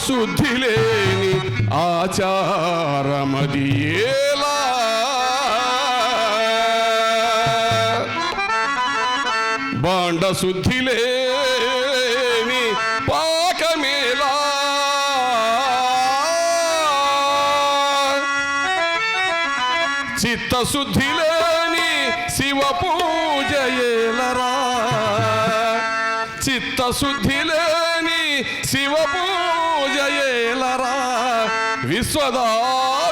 శుద్ధి లేని ఆచారమది ఏలా బాండ శుద్ధి లేని పాకమేలా చిత్తశుద్ధి లేని శివ పూజయేలరా చిత్తశుద్ధి లేని శివ పూజయేలరా విశ్వదాభిరామ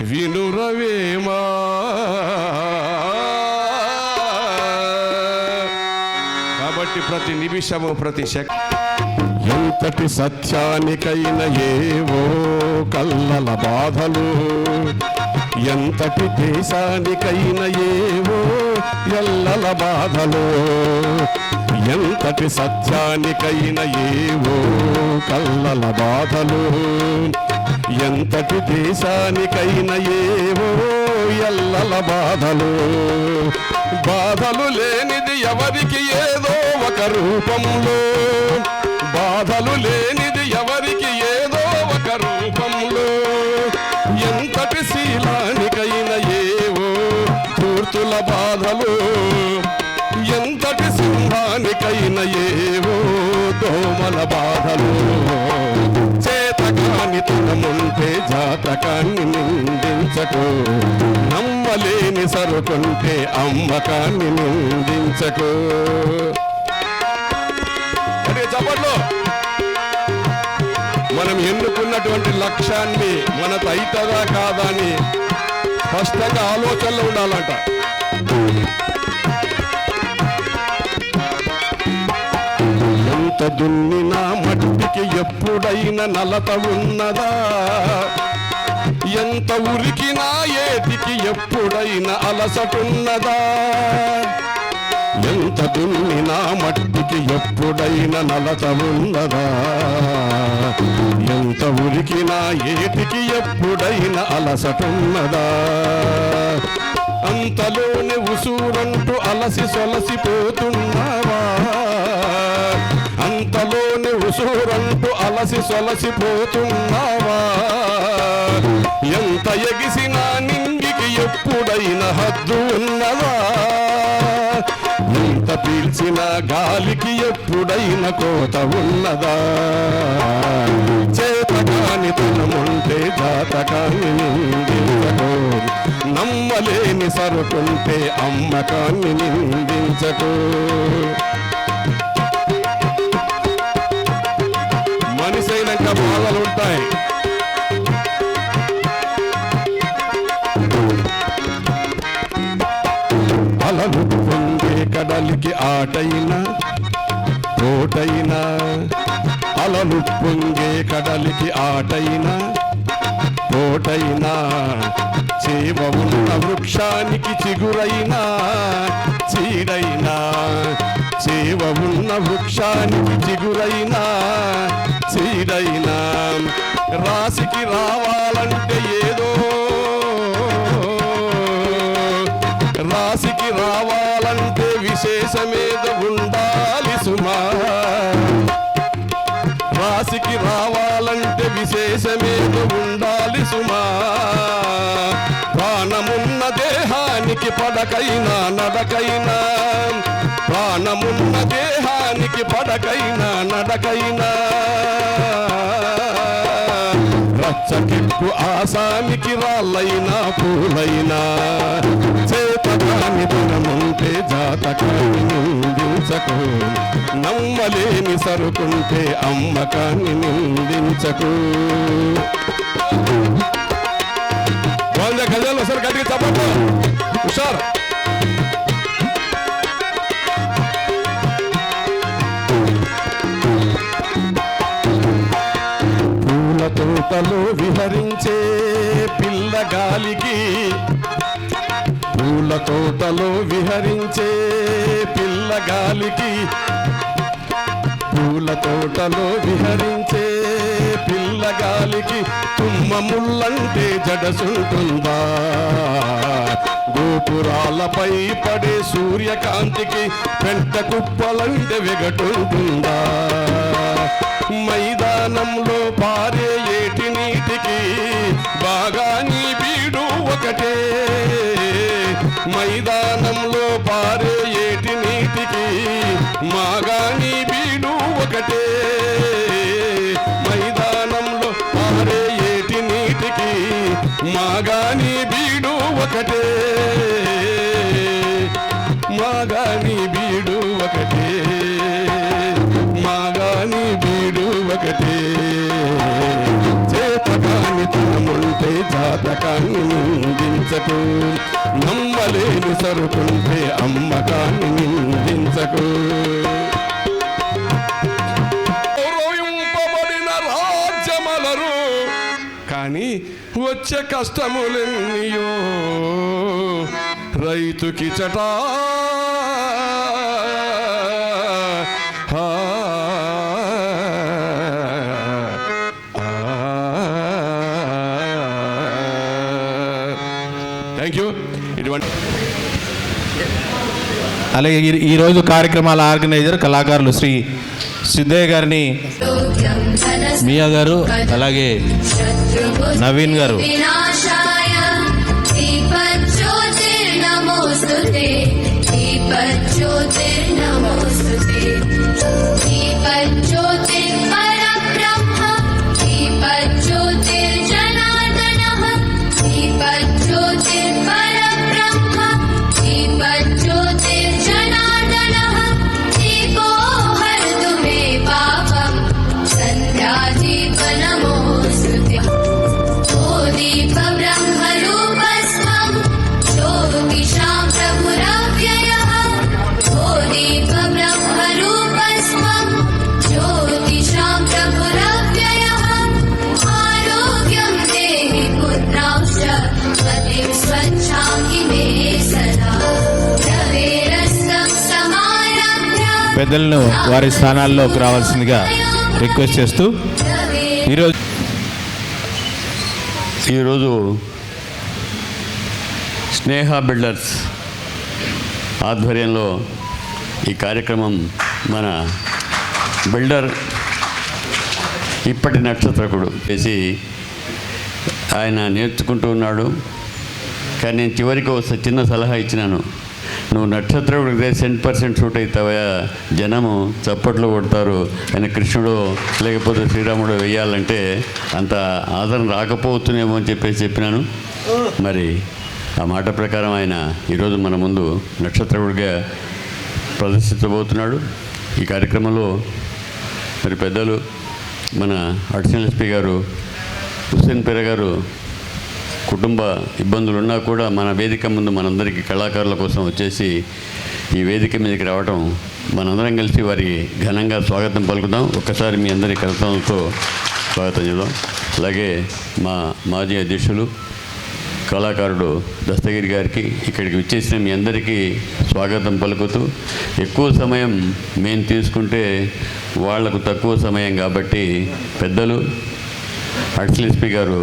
వినురవేమా కాబట్టి ప్రతి నిమిషము ప్రతి శక్తి ఎంతటి సత్యానికైన ఏవో కల్లల బాధలు ఎంతటి దేశానికైన ఏవో ఎల్లల బాధలు ఎంతటి సత్యానికైన ఏవో కల్లల బాధలు ఎంతటి దేశానికైన ఏవో ఎల్లల బాధలు బాధలు లేనిది ఎవరికి ఏదో ఒక రూపంలో బాధలు లేనిది ఎవరికి ఏదో ఒక రూపంలో ఎంతటి శీలానికైన ఏవో పూర్తుల బాధలు ఎంతటి సింహానికైన ఏవో దోమల బాధలు చేతకాని తనముంటే జాతకాన్ని నిందించకు నమ్మలేని సరుకుంటే అమ్మకాన్ని నిందించకు చప్పట్లో మనం ఎన్నుకున్నటువంటి లక్ష్యాన్ని మనకు అయితదా కాదా అని స్పష్టంగా ఆలోచనలో ఉండాలంట. ఎంత దున్నినా మట్టికి ఎప్పుడైనా నలత ఉన్నదా ఎంత ఉరికినా ఏటికి ఎప్పుడైనా అలసటున్నదా ఎంత దున్నినా మట్టికి ఎప్పుడైనా నలత ఉన్నదా ఎంత ఉరికినా ఏటికి ఎప్పుడైనా అలసటున్నదా అంతలోనే ఉసూరంటూ అలసి సొలసిపోతున్నావా అంతలోనే ఉసూరంటూ అలసి సొలసిపోతున్నావా ఎంత ఎగిసినా నింగికి ఎప్పుడైనా హద్దు ఉన్నదా ఎంత పీల్చిన గాలికి ఎప్పుడైనా కోత ఉన్నదా చేతకాని తనముంటే జాతకాన్ని నిందించకు నమ్మలేని సరుకుంటే అమ్మకాన్ని నిందించకు మనిషి అయినాక బాధలుంటాయి అలలు పొంగే కడలికి ఆటైనా తోటైనా అలలు పొంగే కడలికి ఆటైనా తోటైనా చేవ ఉన్న వృక్షానికి చిగురైనా చీడైనా చేవ ఉన్న వృక్షానికి చిగురైనా చీడైనా రాశికి రావాలంటే ఏదో రాశికి రావాలంటే విశేషమేదో ఉండాలి సుమా రాశికి రావాలంటే విశేషమేదో ఉండాలి సుమా ప్రాణమున్న దేహానికి పడకైనా నడకైనా ప్రాణమున్న దేహానికి పడకైనా నడకైనా రచ్చకెక్కు ఆసానికి రాళ్ళైనా పూలైనా చేతకాని తనముంటే జాతకాన్ని నిందించకు నమ్మలేని సరుకుంటే అమ్మకాన్ని నిందించకు 100 గజాలు ఒకసారి గట్టిగా చప్పట్లు హుషారు తోటలో విహరించే పిల్లగాలికి పూల తోటలో విహరించే పిల్లగాలికి పూల తోటలో విహరించే పిల్లగాలికి తుమ్మ ముల్లంటే జడసుంటుందా గోపురాలపై పడే సూర్యకాంతికి పెంట కుప్పలంటే వెగటుంటుందా మైదానంలో పారే ఏటి నీటికి బాగాని బీడు ఒకటే. మైదానంలో పారే ఏటి నీటికి మాగాని బీడు ఒకటే. మైదానంలో పారే ఏటి నీటికి మాగాని బీడు ఒకటే. మాగాని బీడు ఒకటే. మాగాని బీడు ఒకటే. చేతకాని తనముంటే జాతకాన్ని నిందించకు. నమ్మలేని సరుకుంటే అమ్మకాన్ని నిందించకు. గౌరవింపబడిన రాజ్యమలరు కానీ వచ్చే కష్టములెన్నయో రైతుకి చటా. Thank you. ఇటువంటి అలాగే ఈరోజు కార్యక్రమాల ఆర్గనైజర్ కళాకారులు శ్రీ సిద్ధయ్య గారిని, మియా గారు, అలాగే నవీన్ గారు పెద్దలను వారి స్థానాల్లోకి రావాల్సిందిగా రిక్వెస్ట్ చేస్తూ ఈరోజు స్నేహ బిల్డర్స్ ఆధ్వర్యంలో ఈ కార్యక్రమం మన బిల్డర్ ఇప్పటి నక్షత్రకుడు వేసి ఆయన నేర్చుకుంటూ ఉన్నాడు. కానీ నేను చివరికి ఒక చిన్న సలహా ఇచ్చినాను, నువ్వు నక్షత్రకుడికి 100% షూట్ అవుతావా, జనము చప్పట్లు కొడతారు, ఆయన కృష్ణుడు లేకపోతే శ్రీరాముడు వేయాలంటే అంత ఆదరణ రాకపోతున్నామో అని చెప్పినాను. మరి ఆ మాట ప్రకారం ఆయన ఈరోజు మన ముందు నక్షత్రకుడిగా ప్రదర్శించబోతున్నాడు. ఈ కార్యక్రమంలో మరి పెద్దలు మన అడిషనల్ ఎస్పీ గారు హుస్సేన్ పేర గారు కుటుంబ ఇబ్బందులు ఉన్నా కూడా మన వేదిక ముందు మనందరికీ కళాకారుల కోసం వచ్చేసి ఈ వేదిక మీదకి రావడం, మనందరం కలిసి వారికి ఘనంగా స్వాగతం పలుకుదాం. ఒక్కసారి మీ అందరి కరతాలతో స్వాగతం చేద్దాం. అలాగే మా మాజీ అధ్యక్షులు కళాకారుడు దస్తగిరి గారికి ఇక్కడికి విచ్చేసిన మీ అందరికీ స్వాగతం పలుకుతూ, ఎక్కువ సమయం మేము తీసుకుంటే వాళ్లకు తక్కువ సమయం కాబట్టి పెద్దలు అడిషనల్ ఎస్పీ గారు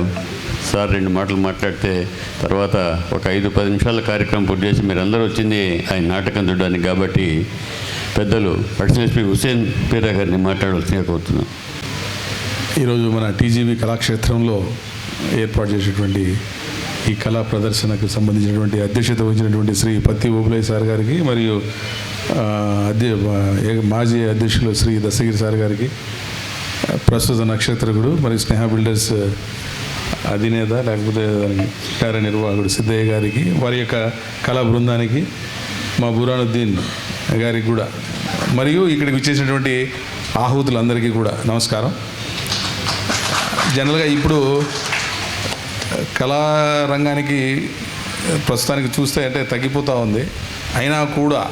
సార్ 2 మాటలు మాట్లాడితే తర్వాత ఒక 5-10 నిమిషాల కార్యక్రమం పూర్తి చేసి మీరందరూ వచ్చింది ఆయన నాటకం చూడడానికి కాబట్టి పెద్దలు అడిషనల్ ఎస్పీ హుస్సేన్ పేరా గారిని మాట్లాడవలసిందిగా కోరుతున్నాం. ఈరోజు మన టీజీవీ కళాక్షేత్రంలో ఏర్పాటు చేసేటువంటి ఈ కళా ప్రదర్శనకు సంబంధించినటువంటి అధ్యక్షత వహించినటువంటి శ్రీ పత్తి ఓబులయ్య సార్ గారికి మరియు మాజీ అధ్యక్షులు శ్రీ దస్తగిరి సార్ గారికి, ప్రస్తుత నక్షత్రకుడు మరియు స్నేహ బిల్డర్స్ అధినేత లేకపోతే కార్యనిర్వాహకుడు సిద్ధయ్య గారికి, వారి యొక్క కళా బృందానికి, మా బురానుద్దీన్ గారికి కూడా, మరియు ఇక్కడికి వచ్చేసినటువంటి ఆహుతులందరికీ కూడా నమస్కారం. జనరల్గా ఇప్పుడు కళారంగానికి ప్రస్తుతానికి చూస్తే అంటే తగ్గిపోతూ ఉంది. అయినా కూడా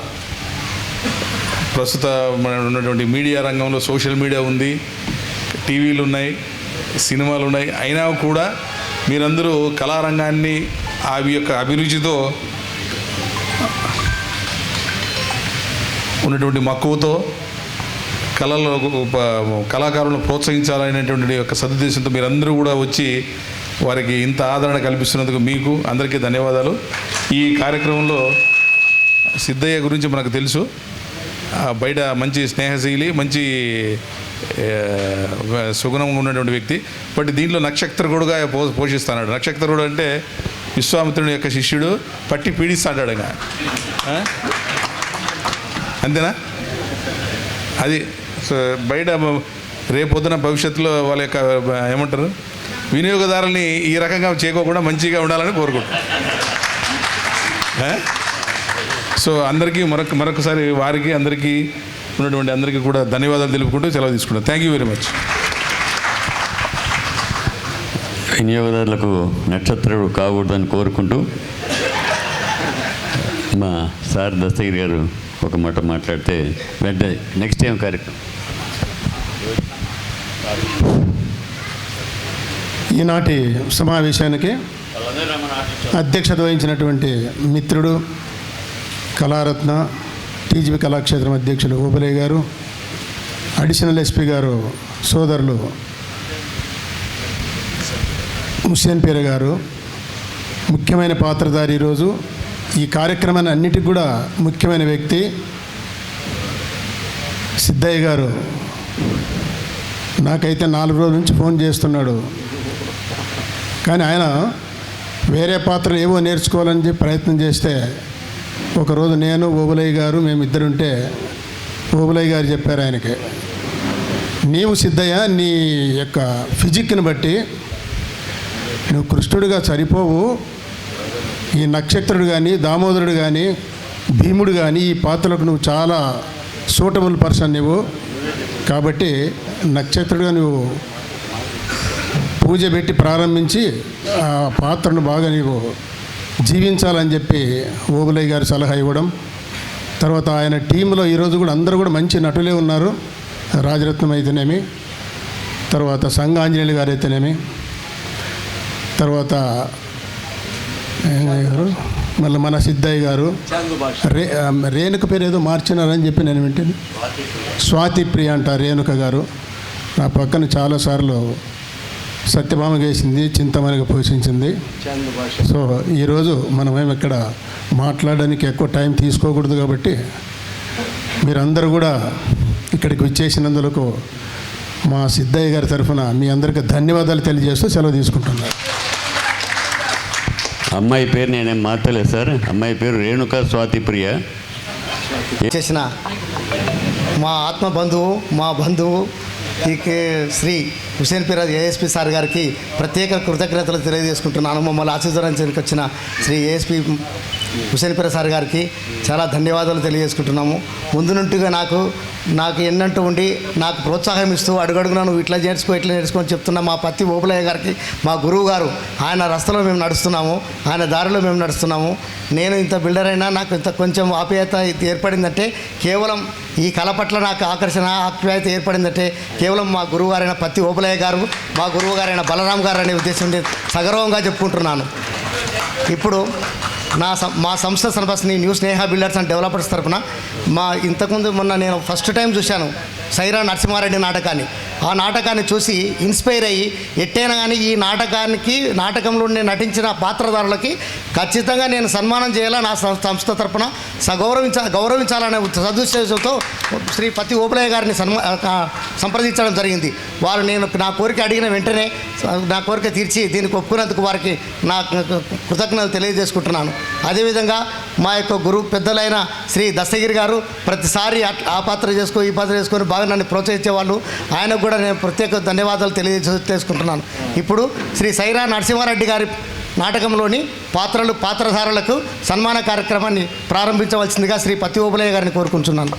ప్రస్తుత మన ఉన్నటువంటి మీడియా రంగంలో సోషల్ మీడియా ఉంది, టీవీలు ఉన్నాయి, సినిమాలు ఉన్నాయి. అయినా కూడా మీరందరూ కళారంగాన్ని అవి యొక్క అభిరుచితో ఉన్నటువంటి మక్కువతో కళాకారులను ప్రోత్సహించాలనేటువంటి యొక్క సదుద్దేశంతో మీరందరూ కూడా వచ్చి వారికి ఇంత ఆదరణ కల్పిస్తున్నందుకు మీకు అందరికీ ధన్యవాదాలు. ఈ కార్యక్రమంలో సిద్ధయ్య గురించి మనకు తెలుసు, బయట మంచి స్నేహశీలి, మంచి సుగుణంగా ఉన్నటువంటి వ్యక్తి. బట్ దీంట్లో నక్షత్రకుడుగా పోషిస్తున్నాడు. నక్షత్రకుడు అంటే విశ్వామిత్రుని యొక్క శిష్యుడు, పట్టి పీడిస్తాడు ఇంకా. అంతేనా? అది బయట రేపొద్దున భవిష్యత్తులో వాళ్ళ యొక్క ఏమంటారు వినియోగదారుల్ని ఈ రకంగా చేయకోకుండా మంచిగా ఉండాలని కోరుకుంటున్నాను. సో అందరికీ మరొకసారి వారికి అందరికీ ఉన్నటువంటి అందరికీ కూడా ధన్యవాదాలు తెలుపుకుంటూ సెలవు తీసుకుంటాను. Thank you very much. వినియోగదారులకు నక్షత్రుడు కాకూడదని కోరుకుంటూ మా సార్ దస్తగిరి గారు ఒక మాట మాట్లాడితే వెంటనే నెక్స్ట్ టైం కార్యక్రమం. ఈనాటి సమావేశానికి అధ్యక్షత వహించినటువంటి మిత్రుడు కళారత్న టీజీపీ కళాక్షేత్రం అధ్యక్షులు ఓబులయ్య గారు, అడిషనల్ ఎస్పీ గారు సోదరులు హుస్సేన్ పీర గారు, ముఖ్యమైన పాత్రధారి ఈరోజు ఈ కార్యక్రమాన్ని అన్నిటికి కూడా ముఖ్యమైన వ్యక్తి సిద్ధయ్య గారు. నాకైతే 4 రోజుల నుంచి ఫోన్ చేస్తున్నాడు. కానీ ఆయన వేరే పాత్రలు ఏవో నేర్చుకోవాలని చెప్పి ప్రయత్నం చేస్తే ఒకరోజు నేను ఓబులయ్య గారు మేమిద్దరుంటే ఓబులయ్య గారు చెప్పారు ఆయనకి, నీవు సిద్ధయ్య నీ యొక్క ఫిజిక్ని బట్టి నువ్వు కృష్ణుడిగా సరిపోవు, ఈ నక్షత్రుడు కానీ దామోదరుడు కానీ భీముడు కానీ ఈ పాత్రలకు నువ్వు చాలా సూటబుల్ పర్సన్ నువ్వు, కాబట్టి నక్షత్రుడిగా నువ్వు పూజ పెట్టి ప్రారంభించి ఆ పాత్రను బాగా నీవు జీవించాలని చెప్పి ఓబులయ్య గారు సలహా ఇవ్వడం. తర్వాత ఆయన టీంలో ఈరోజు కూడా అందరూ కూడా మంచి నటులే ఉన్నారు. రాజరత్నం అయితేనేమి, తర్వాత సంఘ ఆంజనేయులు గారు అయితేనేమి, తర్వాత గారు మళ్ళీ మన సిద్ధయ్య గారు, రేణుక పేరు ఏదో మార్చినారని చెప్పి నేను వింటాను, స్వాతి ప్రియ అంట రేణుక గారు. నా పక్కన చాలాసార్లు సత్యభామ వేసింది, చింతమనగా పోషించింది. సో ఈరోజు మనమేమి ఇక్కడ మాట్లాడడానికి ఎక్కువ టైం తీసుకోకూడదు కాబట్టి మీరందరూ కూడా ఇక్కడికి వచ్చేసినందుకు మా సిద్ధయ్య గారి తరఫున మీ అందరికీ ధన్యవాదాలు తెలియజేస్తూ సెలవు తీసుకుంటున్నాను. అమ్మాయి పేరు నేనేం మార్చలేదు సార్, అమ్మాయి పేరు రేణుక స్వాతి ప్రియ. చేసిన మా ఆత్మ బంధువు, మా బంధువు శ్రీ హుస్సేన్ పీర ఏఎస్పీ సార్ గారికి ప్రత్యేక కృతజ్ఞతలు తెలియజేసుకుంటున్నాను. మమ్మల్ని ఆశీర్వదించడానికి వచ్చిన శ్రీ ఏఎస్పీ హుస్సేన్ పీర సార్ గారికి చాలా ధన్యవాదాలు తెలియజేసుకుంటున్నాము. ముందు నుండిగా నాకు ఎన్నంటూ ఉండి నాకు ప్రోత్సాహం ఇస్తూ అడుగడుగునా నువ్వు ఇట్లా నేర్చుకో అని చెప్తున్న మా పత్తి ఓబులయ్య గారికి, మా గురువు గారు, ఆయన రస్తలో మేము నడుస్తున్నాము, ఆయన దారిలో మేము నడుస్తున్నాము. నేను ఇంత బిల్డర్ అయినా నాకు ఇంత కొంచెం ఆప్యాయత ఏర్పడిందంటే కేవలం ఈ కళ పట్ల నాకు ఆప్యాయత ఏర్పడిందంటే కేవలం మా గురువు గారైన పత్తి ఓబులయ్య గారు, మా గురువు గారైన బలరాం గారు అనే ఉద్దేశం సగర్వంగా చెప్పుకుంటున్నాను. ఇప్పుడు మా సంస్థ సర్వస్ని new Sneha builders and developers తరఫున ఇంతకుముందు మొన్న నేను ఫస్ట్ టైం చూశాను సైరా నరసింహారెడ్డి నాటకాన్ని. ఆ నాటకాన్ని చూసి ఇన్స్పైర్ అయ్యి ఎట్టైనా కానీ ఈ నాటకంలో నటించిన పాత్రధారులకి ఖచ్చితంగా నేను సన్మానం చేయాలా, నా సంస్థ తరఫున గౌరవించాలనే సదుద్దేశంతో శ్రీ పత్తి ఓబులయ్య గారిని సంప్రదించడం జరిగింది. వారు నా కోరిక అడిగిన వెంటనే నా కోరిక తీర్చి దీనికి ఒప్పుకున్నందుకు వారికి నా కృతజ్ఞతలు తెలియజేసుకుంటున్నాను. అదేవిధంగా మా యొక్క గురువు పెద్దలైన శ్రీ దస్తగిరి గారు ప్రతిసారి ఆ పాత్ర చేసుకో ఈ పాత్ర చేసుకొని బాగా నన్ను ప్రోత్సహించేవాళ్ళు. ఆయనకు కూడా నేను ప్రత్యేక ధన్యవాదాలు తెలియజేసుకుంటున్నాను. ఇప్పుడు శ్రీ సైరా నరసింహారెడ్డి గారి నాటకంలోని పాత్రధారులకు సన్మాన కార్యక్రమాన్ని ప్రారంభించవలసిందిగా శ్రీ పత్తి ఓబులయ్య గారిని కోరుకుంటున్నాను.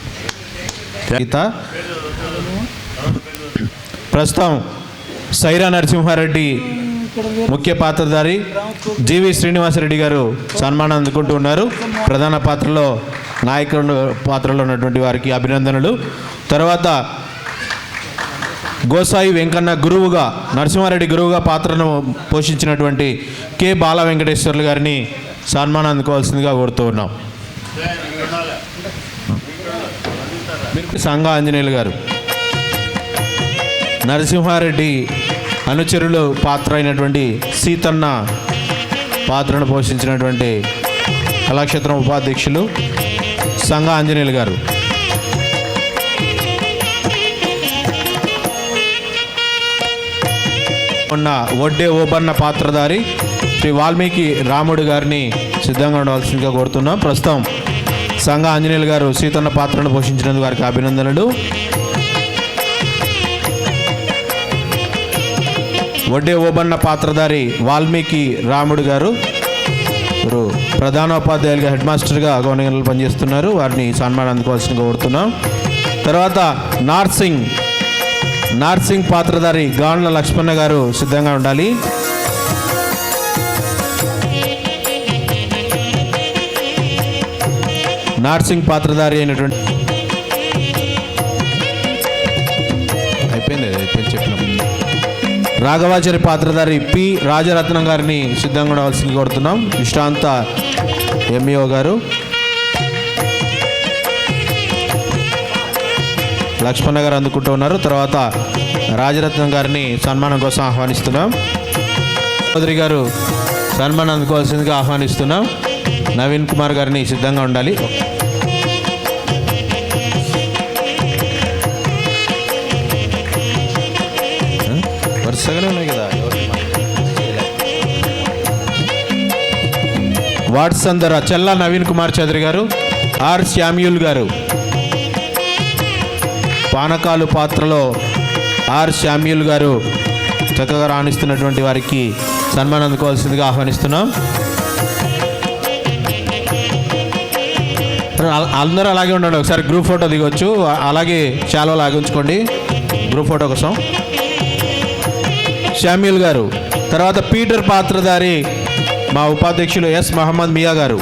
ప్రస్తుతం సైరా నరసింహారెడ్డి ముఖ్య పాత్రధారి జీవి శ్రీనివాసరెడ్డి గారు సన్మానం అందుకుంటూ ఉన్నారు. ప్రధాన పాత్రలో నాయకుడు పాత్రలో ఉన్నటువంటి వారికి అభినందనలు. తర్వాత గోసాయి వెంకన్న గురువుగా, నరసింహారెడ్డి గురువుగా పాత్రను పోషించినటువంటి కె బాల వెంకటేశ్వర్లు గారిని సన్మానం అందుకోవాల్సిందిగా కోరుతూ ఉన్నాం. సంఘ ఆంజనేయులు గారు నరసింహారెడ్డి అనుచరులు పాత్ర అయినటువంటి సీతన్న పాత్రను పోషించినటువంటి కళాక్షేత్రం ఉపాధ్యక్షులు సంఘ ఆంజనేయులు గారు. ఉన్న వడ్డే ఓబన్న పాత్రధారి శ్రీ వాల్మీకి రాముడు గారిని సిద్ధంగా ఉండవలసిందిగా కోరుతున్నాం. ప్రస్తుతం సంఘ ఆంజనేయులు గారు సీతన్న పాత్రను పోషించినందుకు వారికి అభినందనలు. వడ్డే ఓబన్న పాత్రధారి వాల్మీకి రాముడు గారు ప్రధానోపాధ్యాయులుగా హెడ్ మాస్టర్గా గౌనగంలో పనిచేస్తున్నారు. వారిని సన్మానం అందుకోవాల్సిందిగా కోరుతున్నాం. తర్వాత నార్సింగ్ పాత్రధారి గాండ్ల లక్ష్మణ గారు సిద్ధంగా ఉండాలి. నార్సింగ్ పాత్రధారి అయినటువంటి అయిపోయింది చెప్పినప్పుడు రాఘవాచారి పాత్రధారి పి రాజరత్నం గారిని సిద్ధంగా ఉండవలసింది కోరుతున్నాం. విశ్రాంత ఎంఈఓ గారు లక్ష్మణ గారు అందుకుంటూ ఉన్నారు. తర్వాత రాజరత్నం గారిని సన్మానం కోసం ఆహ్వానిస్తున్నాం. చౌదరి గారు సన్మానం అందుకోవాల్సిందిగా ఆహ్వానిస్తున్నాం. నవీన్ కుమార్ గారిని సిద్ధంగా ఉండాలి. వరుసగానే ఉన్నాయి కదా. వాట్సన్ ధర చెల్లా నవీన్ కుమార్ చౌదరి గారు, ఆర్ శామ్యూల్ గారు పానకాలు పాత్రలో ఆర్ శామ్యూల్ గారు చక్కగా రాణిస్తున్నటువంటి వారికి సన్మానం అందుకోవాల్సిందిగా ఆహ్వానిస్తున్నాం. అందరూ అలాగే ఉండండి. ఒకసారి గ్రూప్ ఫోటో దిగొచ్చు. అలాగే చాలా లాగించుకోండి గ్రూప్ ఫోటో కోసం. శామ్యూల్ గారు, తర్వాత పీటర్ పాత్రధారి మా ఉపాధ్యక్షులు ఎస్ మహమ్మద్ మియా గారు.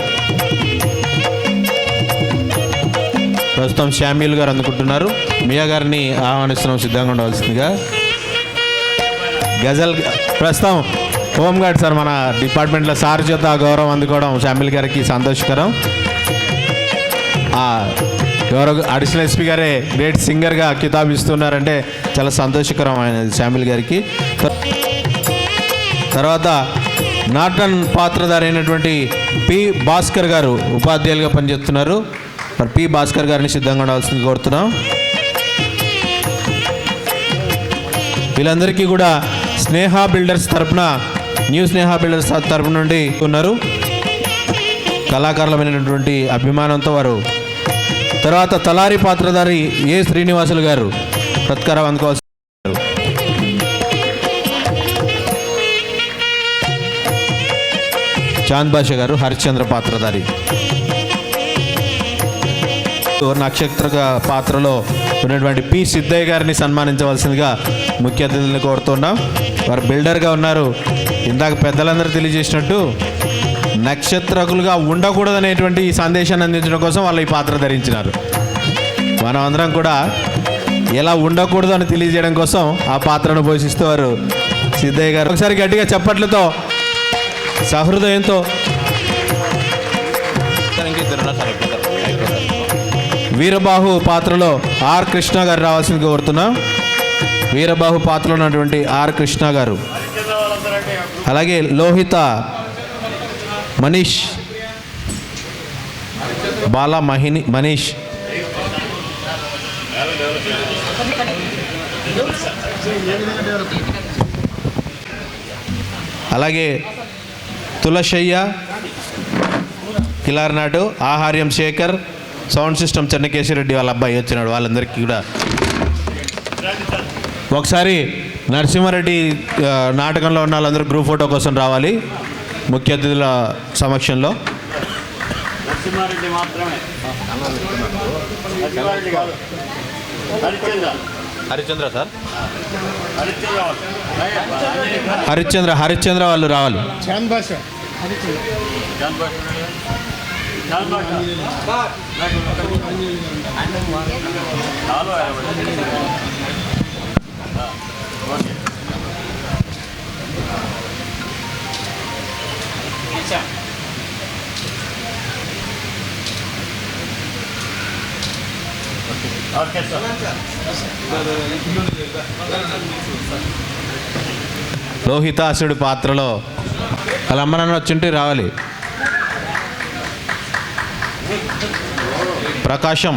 ప్రస్తుతం శామ్యూల్ గారు అందుకుంటున్నారు. మియా గారిని ఆహ్వానిస్తున్నాం సిద్ధంగా ఉండవలసిందిగా. గజల్ ప్రస్తుతం హోంగార్డ్ సార్ మన డిపార్ట్మెంట్లో సార్ చేత గౌరవం అందుకోవడం శామ్యూల్ గారికి సంతోషకరం. గౌరవ అడిషనల్ ఎస్పీ గారే గ్రేట్ సింగర్గా కితాబ్ ఇస్తున్నారంటే చాలా సంతోషకరం ఆయన శామ్యూల్ గారికి. తర్వాత నాటన్ పాత్రధారి అయినటువంటి పి భాస్కర్ గారు ఉపాధ్యాయులుగా పనిచేస్తున్నారు. మరి పి భాస్కర్ గారిని సిద్ధంగా ఉండాల్సింది కోరుతున్నాం. వీళ్ళందరికీ కూడా స్నేహ బిల్డర్స్ తరపున న్యూ స్నేహ బిల్డర్స్ తరపు నుండి ఉన్నారు. కళాకారులమైనటువంటి అభిమానంతో వారు. తర్వాత తలారి పాత్రధారి ఏ శ్రీనివాసులు గారు సత్కారం అందుకోవాల్సి. చాంద్ బాషా గారు హరిశ్చంద్ర పాత్రధారి. నక్షత్ర పాత్రలో ఉన్నటువంటి పి సిద్ధయ్య గారిని సన్మానించవలసిందిగా ముఖ్య అతిథులను కోరుతున్నాం. వారు బిల్డర్గా ఉన్నారు. ఇందాక పెద్దలందరూ తెలియజేసినట్టు నక్షత్రకులుగా ఉండకూడదనేటువంటి ఈ సందేశాన్ని అందించడం కోసం వాళ్ళు ఈ పాత్ర ధరించినారు. మనం అందరం కూడా ఎలా ఉండకూడదు అని తెలియజేయడం కోసం ఆ పాత్రను పోషిస్తూ వారు సిద్ధయ్య గారు. ఒకసారి గట్టిగా చప్పట్లతో సహృదయంతో వీరబాహు పాత్రలో ఆర్ కృష్ణ గారు రావాల్సింది కోరుతున్నాం. వీరబాహు పాత్రలో ఉన్నటువంటి ఆర్ కృష్ణ గారు, అలాగే లోహిత మనీష్ బాలా మనీష్, అలాగే తులశయ్య కిలార్నాటు, ఆహార్యం శేఖర్, సౌండ్ సిస్టమ్ చెన్నకేశ్వరరెడ్డి వాళ్ళ అబ్బాయి వచ్చినాడు. వాళ్ళందరికీ కూడా ఒకసారి నరసింహారెడ్డి నాటకంలో ఉన్న వాళ్ళందరూ గ్రూప్ ఫోటో కోసం రావాలి ముఖ్య అతిథుల సమక్షంలో. హరిచంద్ర సార్, హరిశ్చంద్ర వాళ్ళు రావాలి. లోహితాసుడి పాత్రలో వాళ్ళ అమ్మ నాన్న వచ్చింటే రావాలి. ప్రకాశం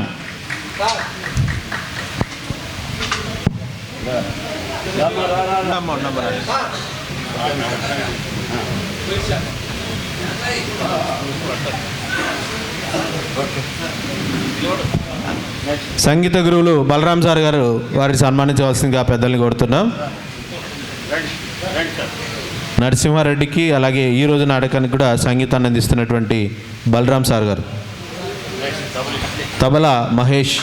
సంగీత గురువులు బలరాం సార్ గారు వారిని సన్మానించవలసిందిగా పెద్దల్ని కోరుతున్నాం. నరసింహారెడ్డికి అలాగే ఈరోజు నాటకానికి కూడా సంగీతాన్ని అందిస్తున్నటువంటి బలరాం సార్ గారు. తబలా మహేష్.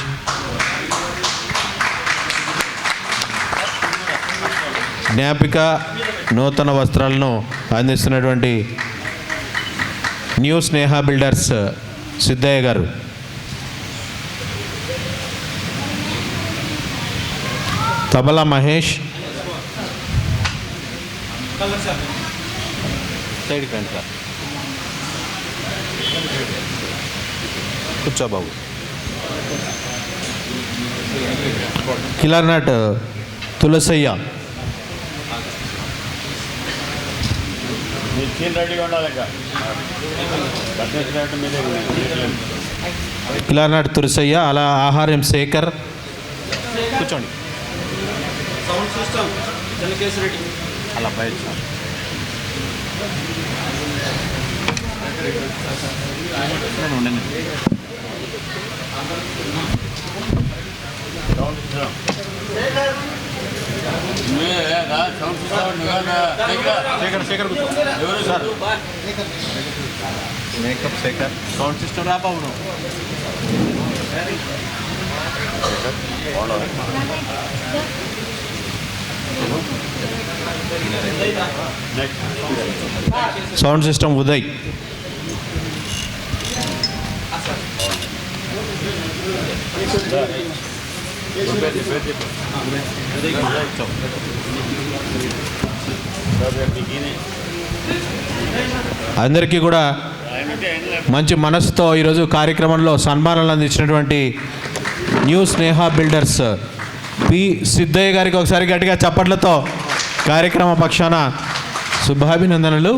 జ్ఞాపిక నూతన వస్త్రాలను అందిస్తున్నటువంటి న్యూ స్నేహ బిల్డర్స్ సిద్ధయ్య గారు. తబలా మహేష్. కూర్చోబాబు. కిలార్నాట్ తులసయ్య. కిలార్నాట్ తులసయ్య. అలా ఆహార్యం శేఖర్. కూర్చోండి. అలా బయట మేకప్ శేఖర్. సౌండ్ సిస్టమ్ రా బాబు. Sound system Uday. అందరికీ కూడా మంచి మనసుతో ఈరోజు కార్యక్రమంలో సన్మానాలు అందించినటువంటి new Sneha builders P Siddayya గారికి ఒకసారి గట్టిగా చప్పట్లతో కార్యక్రమ పక్షాన శుభాభినందనలు.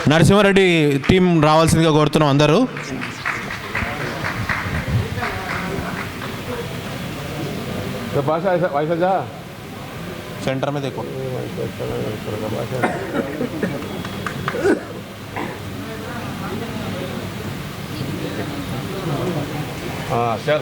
నరసింహారెడ్డి టీం రావాల్సిందిగా కోరుతున్నాం అందరూ. सेंटर में देखो. हाँ सर.